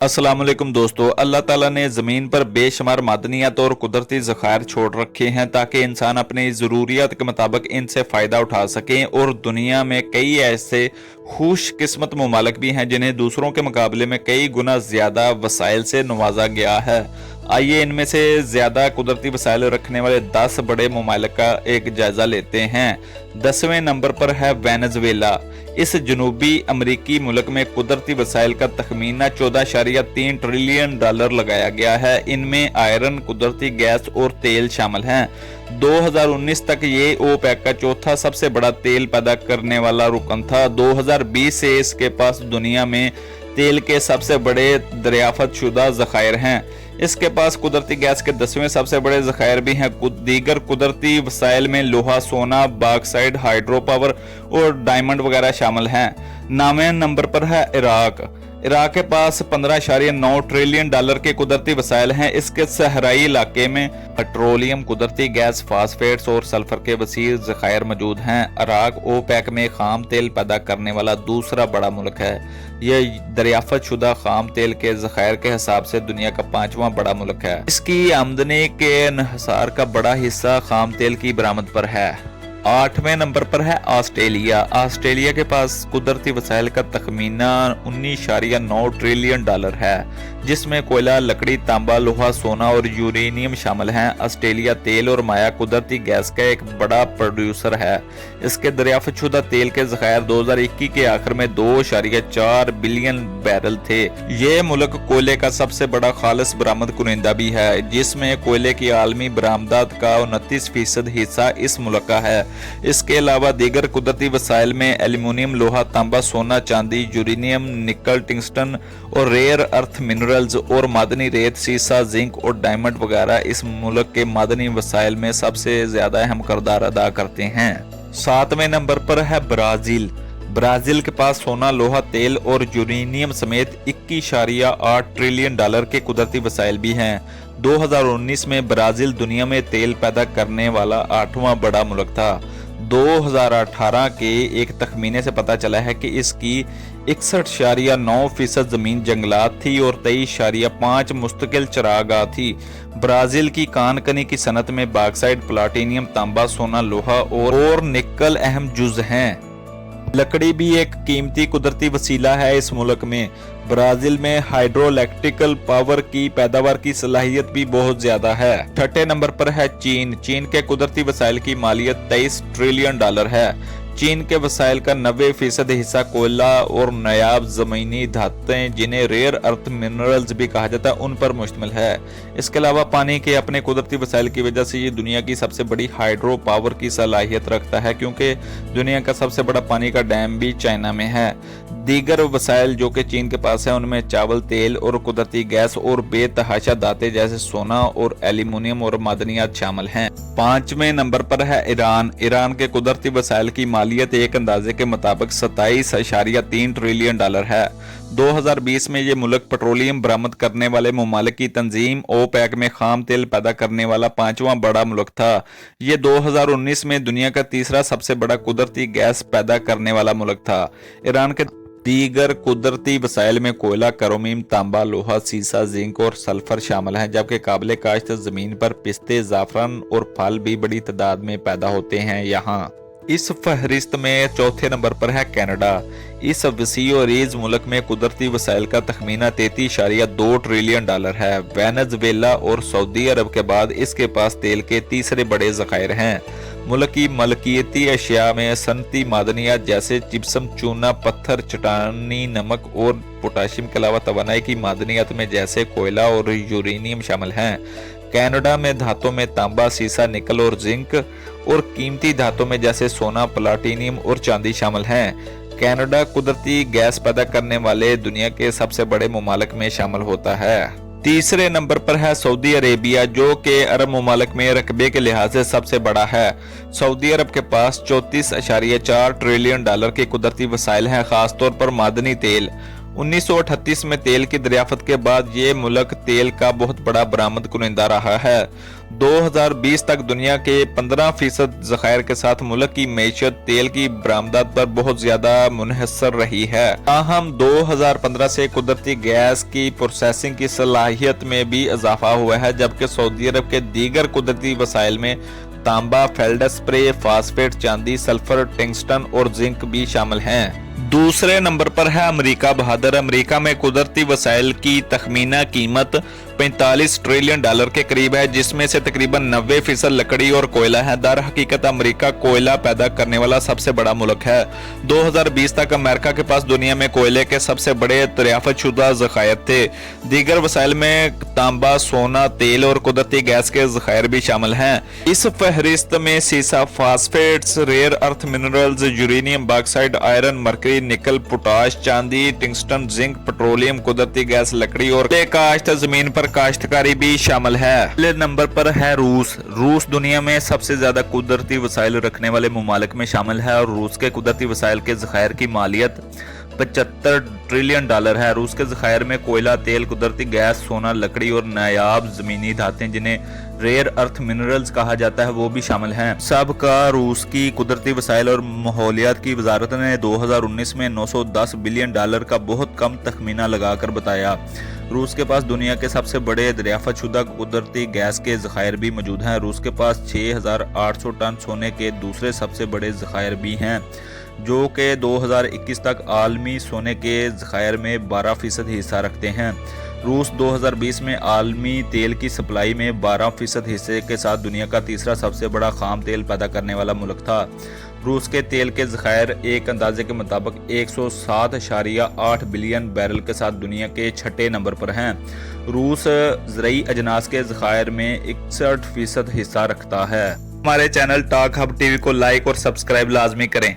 अस्सलाम वालेकुम दोस्तों, अल्लाह ताला ने ज़मीन पर बेशुमार मादनियात और कुदरती ज़खायर छोड़ रखे हैं ताकि इंसान अपनी ज़रूरियात के मुताबिक इनसे फ़ायदा उठा सकें। और दुनिया में कई ऐसे खुशकिस्मत ममालिक भी हैं जिन्हें दूसरों के मुकाबले में कई गुना ज़्यादा वसाइल से नवाजा गया है। आइए इनमें से ज़्यादा कुदरती वसाइल रखने वाले 10 बड़े ममालिक का एक जायज़ा लेते हैं। 10वें नंबर पर है वेनेज़ुएला। इस जनूबी अमरीकी मुल्क में कुदरती वसाइल का तखमीना 14.3 ट्रिलियन डॉलर लगाया गया है। इनमें आयरन, कुदरती गैस और तेल शामिल हैं। 2019 तक ये ओपेक का चौथा सबसे बड़ा तेल पैदा करने वाला रुकन था। 2020 से इसके पास दुनिया में तेल के सबसे बड़े दरियाफ्त शुदा ज़खायर हैं। इसके पास कुदरती गैस के 10वें सबसे बड़े ज़खायर भी हैं। दीगर कुदरती वसाइल में लोहा, सोना, बॉक्साइट, हाइड्रो पावर और डायमंड वगैरह शामिल हैं। 9वें नंबर पर है इराक। इराक के पास 15.9 ट्रिलियन डॉलर के कुदरती वसाइल हैं। इसके सहराई इलाके में पेट्रोलियम, कुदरती गैस, फास्फेट्स और सल्फर के वसीर ज़खायर मौजूद हैं। इराक ओपेक में खाम तेल पैदा करने वाला दूसरा बड़ा मुल्क है। यह दरियाफ्त शुदा खाम तेल के ज़खायर के हिसाब से दुनिया का 5वां बड़ा मुल्क है। इसकी आमदनी के इन्हिसार का बड़ा हिस्सा खाम तेल की बरामद पर है। 8वें नंबर पर है ऑस्ट्रेलिया। ऑस्ट्रेलिया के पास कुदरती वसाइल का तखमीना 19.9 ट्रिलियन डॉलर है, जिसमें कोयला, लकड़ी, तांबा, लोहा, सोना और यूरेनियम शामिल हैं। ऑस्ट्रेलिया तेल और माया कुदरती गैस का एक बड़ा प्रोड्यूसर है। इसके दरियाफ्त शुदा तेल के ज़खायर 2021 के आखिर में 2.4 बिलियन बैरल थे। ये मुल्क कोयले का सबसे बड़ा खालिस बरामद कुनिंदा भी है, जिसमें कोयले की आलमी बरामदात का 29% हिस्सा इस मुल्क का है। इसके अलावा दीगर कुदरती वसाइल में एल्यूमीनियम, लोहा, तांबा, सोना, चांदी, यूरेनियम, निकल, टंगस्टन और रेयर अर्थ मिनरल्स और मादनी रेत, सीसा, जिंक और डायमंड वगैरह इस मुल्क के मादनी वसाइल में सबसे ज्यादा अहम किरदार अदा करते हैं। 7वें नंबर पर है ब्राजील। ब्राजील के पास सोना, लोहा, तेल और यूरेनियम समेत 21.8 ट्रिलियन डॉलर के कुदरती वसाइल भी हैं। 2019 में ब्राजील दुनिया में तेल पैदा करने वाला 8वां बड़ा मुल्क था। 2018 के एक तखमीने से पता चला है कि इसकी 61.9% जमीन जंगलात थी और 23.5 मुस्तकिल चरागाह थी। ब्राजील की कान कनी की सनत में बॉक्साइट, प्लाटिनियम, तांबा, सोना, लोहा और निकल अहम जुज हैं। लकड़ी भी एक कीमती कुदरती वसीला है। इस मुल्क में ब्राजील में हाइड्रोइलेक्ट्रिकल पावर की पैदावार की सलाहियत भी बहुत ज्यादा है। 6ठे नंबर पर है चीन। चीन के कुदरती वसाइल की मालियत 23 ट्रिलियन डॉलर है। चीन के वसाइल का 90% हिस्सा कोयला और नायाब जमीनी धातें, जिन्हें रेयर अर्थ मिनरल्स भी कहा जाता है, उन पर मुश्तमिल है। इसके अलावा पानी के अपने कुदरती वसाइल की वजह से ये दुनिया की सबसे बड़ी हाइड्रो पावर की सलाहियत रखता है, क्योंकि दुनिया का सबसे बड़ा पानी का डैम भी चाइना में है। दीगर वसाइल जो कि चीन के पास है उनमें चावल, तेल और कुदरती गैस और बेतहाशा धातें जैसे सोना और एल्यूमीनियम और मादनियात शामिल हैं। 5वें नंबर पर है ईरान। ईरान के कुदरती वसाइल की मालियत एक अंदाजे के मुताबिक 27.3 ट्रिलियन डॉलर है। 2020 में ये मुल्क पेट्रोलियम बरामद करने वाले ममालिक की तंजीम ओपेक में खाम तेल पैदा करने वाला 5वां बड़ा मुल्क था। ये 2019 में दुनिया का तीसरा सबसे बड़ा कुदरती गैस पैदा करने वाला मुल्क था। ईरान के दीगर कुदरती वसाइल में कोयला, क्रोमियम, तांबा, लोहा, सीसा, जिंक और सल्फर शामिल हैं, जबकि काबिल काश्त जमीन पर पिस्ते, जाफरान और फल भी बड़ी तादाद में पैदा होते हैं। यहाँ इस फहरिस्त में 4थे नंबर पर है कनाडा। इस वसी और रीज मुल्क में कुदरती वसाइल का तखमीना 33.2 ट्रिलियन डॉलर है। वेनेज़ुएला और सऊदी अरब के बाद इसके पास तेल के तीसरे बड़े ज़खायर हैं। मुल्क की मलकियती अशिया में सनती मादनियात जैसे जिप्सम, चूना, पत्थर, चट्टानी, नमक और पोटाशियम के अलावा तवानाई की मादनियात में जैसे कोयला और यूरेनियम शामिल हैं। कनाडा में धातों में तांबा, सीसा, निकल और जिंक और कीमती धातों में जैसे सोना, प्लाटिनियम और चांदी शामिल हैं। कनाडा कुदरती गैस पैदा करने वाले दुनिया के सबसे बड़े ममालिक में शामिल होता है। तीसरे नंबर पर है सऊदी अरेबिया, जो कि अरब ममालिक में रकबे के लिहाज से सबसे बड़ा है। सऊदी अरब के पास 34.4 ट्रिलियन डॉलर के कुदरती वसाइल हैं, खासतौर पर मादनी तेल। 1938 में तेल की दरियाफ्त के बाद ये मुल्क तेल का बहुत बड़ा बरामद कुनिंदा रहा है। 2020 तक दुनिया के 15% ज़खायर के साथ मुल्क की मईशत तेल की बरामदात पर बहुत ज्यादा मुनहसर रही है। ताहम 2015 से कुदरती गैस की प्रोसेसिंग की सलाहियत में भी इजाफा हुआ है, जबकि सऊदी अरब के दीगर कुदरती वसाइल में तांबा, फेल्डस्प्रे, फास्फेट, चांदी, सल्फर, टंगस्टन और जिंक भी शामिल हैं। दूसरे नंबर पर है अमेरिका बहादुर। अमेरिका में कुदरती वसाइल की तखमीना कीमत 45 ट्रिलियन डॉलर के करीब है, जिसमें से तकरीबन 90% लकड़ी और कोयला है। दर हकीकत अमेरिका कोयला पैदा करने वाला सबसे बड़ा मुल्क है। 2020 तक अमेरिका के पास दुनिया में कोयले के सबसे बड़े दरियाफ्तशुदा ज़खायर थे। दीगर वसाइल में तांबा, सोना, तेल और कुदरती गैस के ज़खायर भी शामिल हैं। इस फहरिस्त में सीसा, phosphates, rare earth minerals, uranium, bauxite, iron, mercury, nickel, potash, चांदी, टंगस्टन, जिंक, पेट्रोलियम, कुदरती गैस, लकड़ी और काश्त जमीन पर काश्तकारी भी शामिल है। पहले नंबर पर है रूस। रूस दुनिया में सबसे ज्यादा कुदरती वसाइल रखने वाले मुमालिक में शामिल है और रूस के कुदरती वसाइल के ज़खायर की मालियत 75 ट्रिलियन डॉलर है। रूस के ज़खायर में कोयला, तेल, कुदरती गैस, सोना, लकड़ी और नायाब जमीनी धातें जिन्हें रेयर अर्थ मिनरल्स कहा जाता है वो भी शामिल हैं। सबका रूस की कुदरती वसाइल और माहौलियात की वजारत ने 2019 में 910 बिलियन डॉलर का बहुत कम तखमीना लगाकर बताया। रूस के पास दुनिया के सबसे बड़े दरियाफ्तशुदा कुदरती गैस के ज़खायर भी मौजूद हैं। रूस के पास 6,800 टन सोने के दूसरे सबसे बड़े ज़खायर भी हैं, जो कि 2021 तक आलमी सोने के ज़खायर में 12% हिस्सा रखते हैं। रूस 2020 में आलमी तेल की सप्लाई में 12% हिस्से के साथ दुनिया का तीसरा सबसे बड़ा खाम तेल पैदा करने वाला मुल्क था। रूस के तेल के ज़खायर एक अंदाजे के मुताबिक 107.8 बिलियन बैरल के साथ दुनिया के छठे नंबर पर हैं। रूस ज़रई अजनास के ज़खायर में 61% हिस्सा रखता है। हमारे चैनल टॉक हब टीवी को लाइक और सब्सक्राइब लाजमी करें।